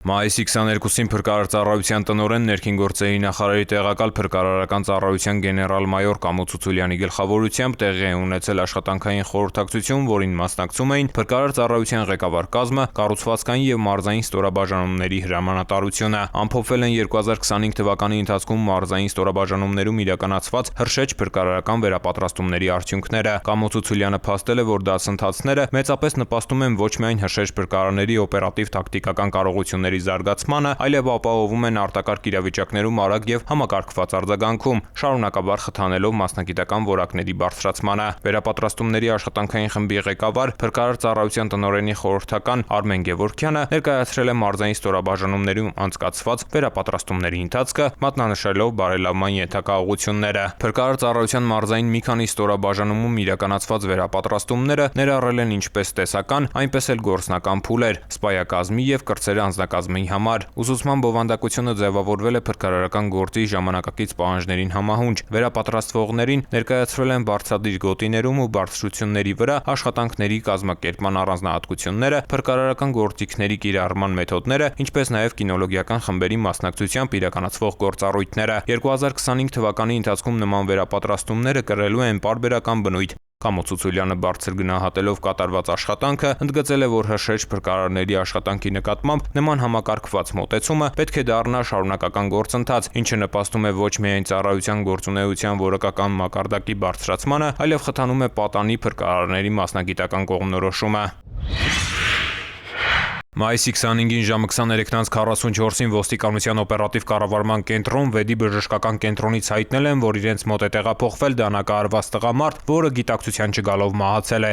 Մայիսի 22-ին փրկարար ծառայության տնօրեն ներքին գործերի նախարարի տեղակալ փրկարարական ծառայության գեներալ-մայոր Կամո Ցուցուլյանի գլխավորությամբ տեղի է ունեցել աշխատանքային խորհրդակցություն, որին մասնակցում էին փրկարար ծառայության ղեկավար կազմը, կառուցվածքային եւ մարզային ստորաբաժանումների հրամանատարությունը։ Ամփոփվել են 2025 թվականի ընթացքում մարզային ստորաբաժանումներում իրականացված հրշեջ փրկարարական վերապատրաստումների արդյունքները։ Կամո Ցուցուլյանը փաստել է, որ դասընթացները մեծապես նպաստում են ոչ միայն հրշեջ փրկարարների օպերատիվ տակտիկական կարողությունների զարգացմանը, այլև ապահովում են արտակարգ իրավիճակներում արագ եւ համակարգված արձագանքում, շարունակաբար խթանելով մասնագիտական որակների բարձրացմանը։ Վերապատրաստումների աշխատանքային խմբի ղեկավար, փրկարար ծառայության տնօրենի խորհրդական Արմեն Գևորգյանը ներկայացրել է մարզային ստորաբաժանումներում անցկացված վերապատրաստումների ընթացքը, մատնանշելով բարելավման ենթակա ուղղությունները։ Փրկարար ծառայության մարզային մի քանի ստորաբաժանումում իրականացված վերապատրաստումները ներառել են ինչպես տեսական, այնպես էլ գործնական փուլեր, սպայակազմի եւ կրծերը անձնակազմի համար։ Ուսուցման բովանդակությունը ձևավորվել է փրկարարական գործի ժամանակակից պահանջներին համահունչ։ Վերապատրաստվողներին ներկայացրել են բարձրադիր գոտիներում ու բարձրությունների վրա աշխատանքների կազմակերպման առանձնահատկությունները, փրկարարական գործիքների կիրառման մեթոդները, ինչպես նաև կինոլոգիական խմբերի մասնակցությամբ իրականացվող գործառույթները։ 2025 թվականի ընթացքում նման վերապատրաստումները կրելու են պարբերական բնույթ։ Կամո Ցուցուլյանը բարձր գնահատելով կատարված աշխատանքը, ընդգծել է, որ հրշեջ փրկարարների աշխատանքի նկատմամբ նման համակարգված մոտեցումը պետք է դառնա շարունակական գործընթաց, ինչը նպաստում է ոչ միայն ծառայության գործունեության որակական մակարդակի բարձրացմանը, այլև խթանում է պատանի փրկարարների մասնագիտական կողմնորոշումը։ Մայիսի 25-ին ժամը 23:44-ին ոստիկանության օպերատիվ կառավարման կենտրոն վեդի բժշկական կենտրոնից հայտնել են, որ իրենց մոտ է տեղափոխվել դանակահարված տղամարդ, որը գիտակցության չգալով մահացել է։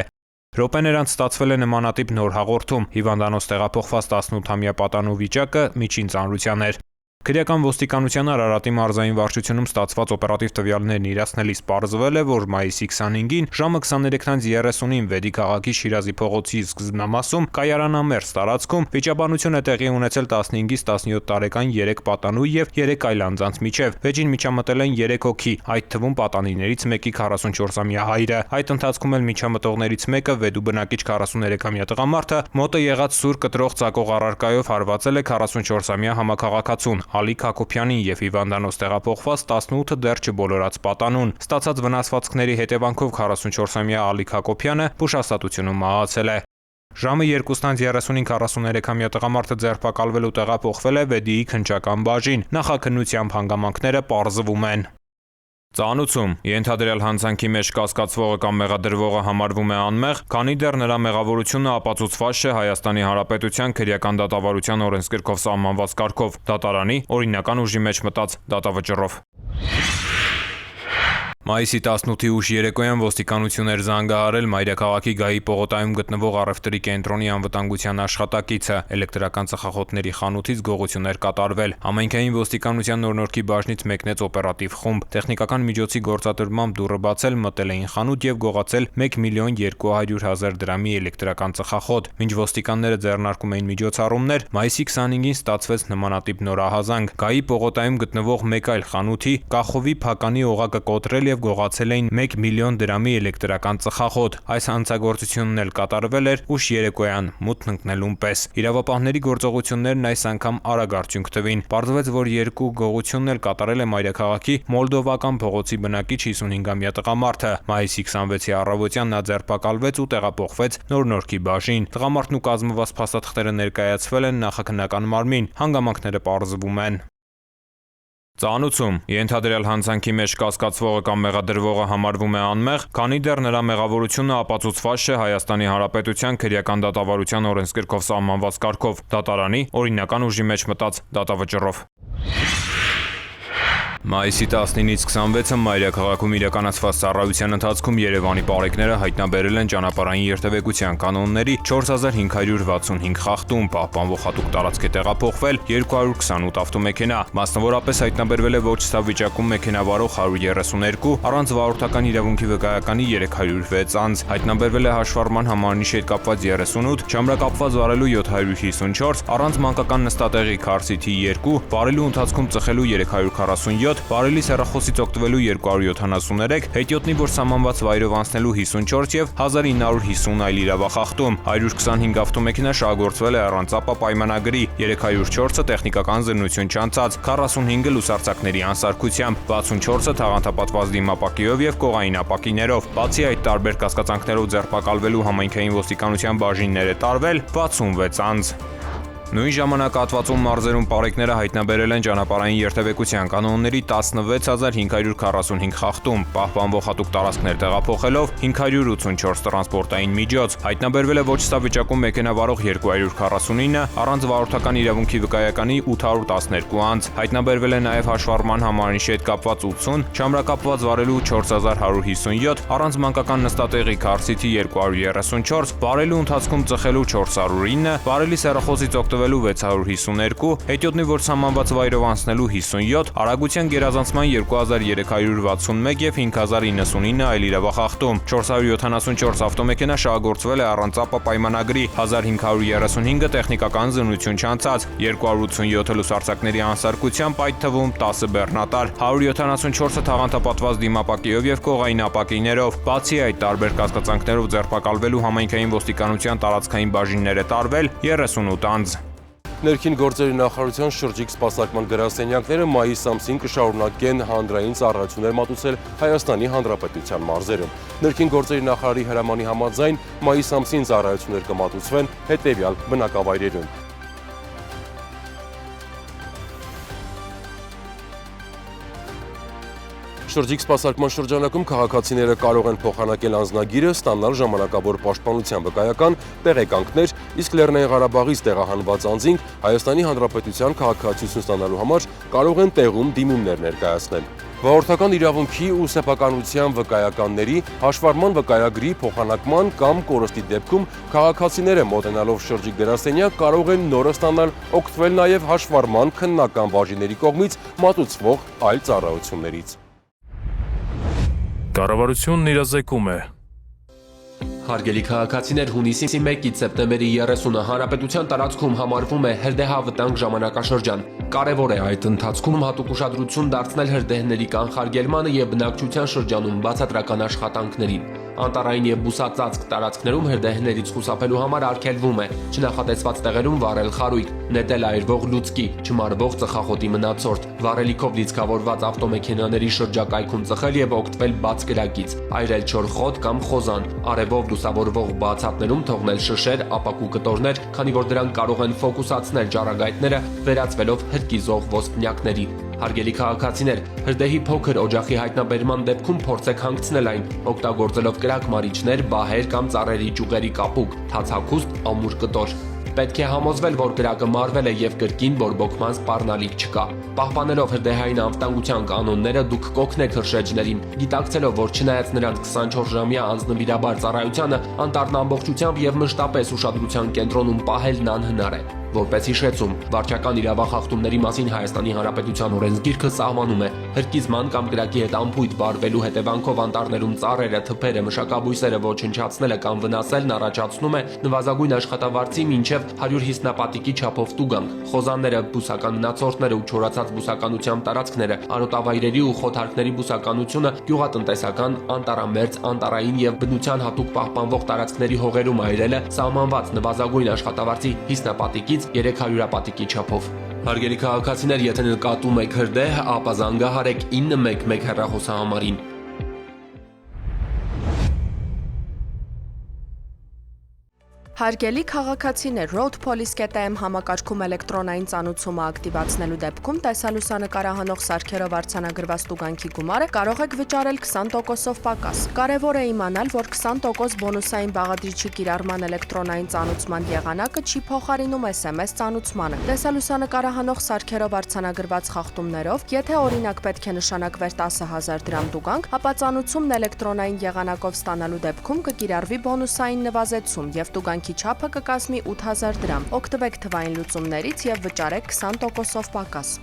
Րոպեներ անց ստացվել է նմանատիպ նոր հաղորդում։ Հիվանդանոց տեղափոխված 18-ամյա պատանու վիճակը միջին ծանրության էր։ Քրեական ոստիկանության Արարատի մարզային վարչությունում ստացված օպերատիվ տվյալներն իրացնելիս պարզվել է, որ մայիսի 25-ին ժամը 23:30-ին Վեդի քաղաքի Շիրազի փողոցի սկզբնամասում կայարանամերձ տարածքում վիճաբանություն է տեղի ունեցել 15-ից 17 տարեկան 3 պատանու եւ 3 այլ անձանց միջև։ Վեճին միջամտել են 3 հոգի, այդ թվում պատանիներից մեկի 44-ամյա հայրը։ Այդ ընթացքում էլ միջամտողներից մեկը Վեդու բնակիչ 43-ամյա տղամարդը մոտը եղած սուր կտրող ծակող առարկայով հարվածել է 44-ամյա համաքաղաքացուն Ալիկ Հակոբյանին եւ հիվանդանոց տեղափոխված 18 դեռ չբոլորած պատանուն։ Ստացած վնասվածքների հետևանքով 44-ամյա Ալիկ Հակոբյանը բուժհաստատությունում մահացել է։ Ժամը 2:30-ին 43-ամյա տղամարդը ձերբակալվել ու տեղափոխվել է Վեդիի քննչական բաժին։ Նախաքննությամբ հանգամանքները պարզվում են։ Ծանուցում ենթադրյալ հանցանքի մեջ կասկածվողը կամ մեղադրվողը համարվում է անմեղ, քանի դեռ նրա մեղավորությունը ապացուցված չէ Հայաստանի Հանրապետության քրեական դատավարության օրենսգրքով սահմանված կարգով, դատարանի օրինական ուժի մեջ մտած դատավճռով։ Մայիսի 18-ի ուշ երեկոյան ոստիկանություն էր զանգահարել Մայրաքաղաքի Գայի պողոտայում գտնվող առևտրի կենտրոնի անվտանգության աշխատակիցը։ Էլեկտրական ծխախոտների խանութից գողություն էր կատարվել։ Համայնքային ոստիկանության նոր-նորքի բաժնից մեկնեց օպերատիվ խումբ։ Տեխնիկական միջոցի գործադրմամբ դուռը բացել, մտել էին խանութ եւ գողացել 1.200.000 դրամի էլեկտրական ծխախոտ։ Մինչ ոստիկանները ձեռնարկում էին միջոցառումներ, մայիսի 25-ին ստացվեց նմանատիպ նոր ահազանգ։ Գայի պողոտայում գտնվող մեկ այլ խանութի կախովի փականի օղակը կոտրել եւ գողացել էին 1 միլիոն դրամի էլեկտրական ծխախոտ։ Այս հանցագործությունն էլ կատարվել էր ուշ երեկոյան մութն ընկնելուն պես։ Իրավապահների գործողություններն այս անգամ արագ արդյունք տվին։ Պարզվեց, որ երկու գողությունն էլ կատարել է Մայրաքաղաքի Մոլդովական փողոցի բնակիչ 55-ամյա տղամարդը։ Մայիսի 26-ի առավոտյան նա ձերբակալվեց ու տեղափոխվեց Նոր-Նորքի բաժին։ Տղամարդն ու կազմված փաստաթղթերը ներկայացվել են նախաքննական մարմին։ Հանգամանքները պարզվում են։ Ծանուցում ենթադրյալ հանցանքի մեջ կասկածվողը կամ մեղադրվողը համարվում է անմեղ, քանի դեռ նրա մեղավորությունը ապացուցված չէ Հայաստանի Հանրապետության քրեական դատավարության օրենսգրքով սահմանված կարգով, դատարանի օրինական ուժի մեջ մտած դատավճռով։ Մայիսի 19-ից 26-ը Մայրաքաղաքում իրականացված ծառայության ընթացքում Երևանի պարեկները հայտնաբերել են ճանապարհային երթևեկության կանոնների 4565 խախտում, պահպանվող հատուկ տարածք է տեղափոխվել 228 ավտոմեքենա, մասնավորապես հայտնաբերվել է ոչ ցավ վիճակում մեքենա վարող 132, առանց վարորդական իրավունքի վկայականի 306 անձ, հայտնաբերվել է հաշվառման համարնիշի հետ կապված 38, չամրակապված վարելու 754, առանց մանկական նստատեղի քարսիթի 2, վարելու ընթացքում ծխելու 347, 57, բարելի հեռախոսից օգտվելու 273, հետիոտնի, որ սահմանված վայրով անցնելու 54 եւ 1950 այլ իրավախախտում, 125 ավտոմեքենա շահագործվել է առանց ԱՊԱ պայմանագրի, 304-ը տեխնիկական զրնություն չանցած, 45-ը լուսարձակների անսարքությամբ, 64-ը թաղանթապատված դիմապակիով եւ կողային ապակիներով։ Բացի այդ, տարբեր կասկածանքներով ձերբակալվելու համայնքային ոստիկանության բաժիններ է տարվել 66 անձ։ Նույն ժամանակահատվածում մարզերում պարեկները հայտնաբերել են ճանապարհային երթևեկության կանոնների 16545 խախտում, պահպանվող հատուկ տարածքներ տեղափոխելով 584 տրանսպորտային միջոց։ Հայտնաբերվել է ոչ սա վիճակում մեքենա վարող 249, առանց վարորդական իրավունքի վկայականի 812 անձ։ Հայտնաբերվել է նաև հաշվառման համարանիշի հետ կապված 80, չամրակապված վարելու 4157, առանց մանկական նստատեղի քարսիթի 234, վարելու ընթացքում ծխելու 409, վարելի հեռախոսից օգտվելու 652, հետիոտնի, որ սահմանված վայրով անցնելու 57, արագության գերազանցման 2361 եւ 5099 այլ իրավախախտում, 474 ավտոմեքենա շահագործվել է առանց ԱՊԱ պայմանագրի, 1535-ը տեխնիկական զրնություն չանցած, 287-ը լուսարձակների անսարքությամբ, այդ թվում 10-ը բեռնատար, 174-ը թաղանթապատված դիմապակիով եւ կողային ապակիներով։ Բացի այդ, տարբեր կասկածանքներով ձերբակալվելու համայնքային ոստիկանության տարածքային բաժիններ է տարվել 38 անձ։ Ներքին գործերի նախարարության շրջիկ սպասարկման գրասենյակները մայիս ամսին կշարունակեն հանրային ծառայություններ մատուցել Հայաստանի Հանրապետության մարզերում։ Ներքին գործերի նախարարի հրամանի համաձայն մայիս ամսին ծառայություններ կմատուցվեն հետևյալ բնակավայրերում։ Շրջիկ սպասարկման շրջանակում քաղաքացիները կարող են փոխանակել անձնագիրը, ստանալ ժամանակավոր պաշտպանության վկայական, տեղեկանքներ, իսկ Լեռնային Ղարաբաղից տեղահանված անձինք Հայաստանի Հանրապետության քաղաքացիություն ստանալու համար կարող են տեղում դիմումներ ներկայացնել։ Վարորդական իրավունքի ու սեփականության վկայականների, հաշվառման վկայագրի փոխանակման կամ կորստի դեպքում քաղաքացիները մոտենալով շրջիկ գրասենյակ կարող են նորը ստանալ օգտվել նաև հաշվառման քննական բաժինների կողմից մատուցվող այլ ծառայություններից։ Կառավարությունն իրազեկում է։ Հարգելի քաղաքացիներ, հունիսի 1-ից սեպտեմբերի 30-ը հանրապետության տարածքում համարվում է հրդեհավտանգ ժամանակաշրջան։ Կարևոր է այդ ընթացքում հատուկ ուշադրություն դարձնել հրդեհների կանխարգելմանը եւ բնակչության շրջանում բացատրական աշխատանքներին։ Անտառային եւ բուսածածկ տարածքներում հրդեհներից խուսափելու համար արգելվում է չնախատեսված տեղերում վառել խարույկ, նետել այրվող լուծկի, չմարվող ծխախոտի մնացորդ, վառելիքով լիցքավորված ավտոմեքենաների շրջակայքում ծխել եւ օգտվել բաց կրակից, այրել չոր խոտ կամ խոզան, արևով լուսավորվող բացատներում թողնել շշեր, ապակու կտորներ, քանի որ դրանք կարող են ֆոկուսացնել ճառագայթները, վերածվելով հրկիզող ոսպնյակների։ Հարգելի քաղաքացիներ, հրդեհի փոքր օջախի հայտնաբերման դեպքում փորձեք հանգցնել այն, օգտագործելով կրակմարիչներ, բահեր կամ ծառերի ճյուղերի կապուկ, թացակուստ, ամուր կտոր։ Պետք է համոզվել, որ կրակը մարվել է եւ կրկին բորբոքման սպառնալիք չկա։ Պահպանելով հրդեհային անվտանգության կանոնները դուք կօգնեք հրշեջներին, գիտակցելով, որ չնայած նրանց 24-ժամյա անձնվիրաբար ծառայությանը, անտառն ամբողջությամբ եւ մշտապես ուշադրության կենտրոնում պահելն անհնար է։ Որպես հիշեցում, վարչական իրավախախտումների մասին Հայաստանի Հանրապետության օրենսգիրքը սահմանում է հրկիզման կամ կրակի հետ անփույթ վարվելու հետևանքով անտառներում ծառերը, թփերը, մշակաբույսերը ոչնչացնելը կամ վնասելն առաջացնում է նվազագույն աշխատավարձի մինչև 150 պատիկի չափով տուգանք։ Խոզանները, բուսական մնացորդները ու չորացած բուսականությամբ տարածքները, արոտավայրերի ու խոթարքների բուսականությունը, գյուղատնտեսական, անտառամերձ, անտառային եւ բնության հատուկ պահպանվող տարածքների հողերում այրելը սահմանված նվազագույն աշխատավարձի 50 պատիկից 300 պատիկի չափով։ Հարգելի քաղաքացիներ, եթե նկատում եք հրդեհ, ապա զանգահարեք 911 հեռախոսահամարին։ Հարգելի քաղաքացիներ, roadpolice.am համակարգում էլեկտրոնային ծանուցումը ակտիվացնելու դեպքում տեսալուսանկարահանող սարքերով արձանագրված տուգանքի գումարը կարող եք վճարել 20%-ով պակաս։ Կարևոր է իմանալ, որ 20% բոնուսային բաղադրիչի կիրառման էլեկտրոնային ծանուցման եղանակը չի փոխարինում SMS ծանուցմանը։ Տեսալուսանկարահանող սարքերով արձանագրված խախտումներով, եթե օրինակ պետք է նշանակվեր 10,000 դրամ տուգանք, ապա ծանուցումն էլեկտրոնային եղանակով ստանալու դեպքում կկիրառվի բոնուսային նվազեցում եւ տուգանքի չափը կկազմի 8000 դրամ։ Օգտվեք թվային լուծումներից եւ վճարեք 20%-ով պակաս։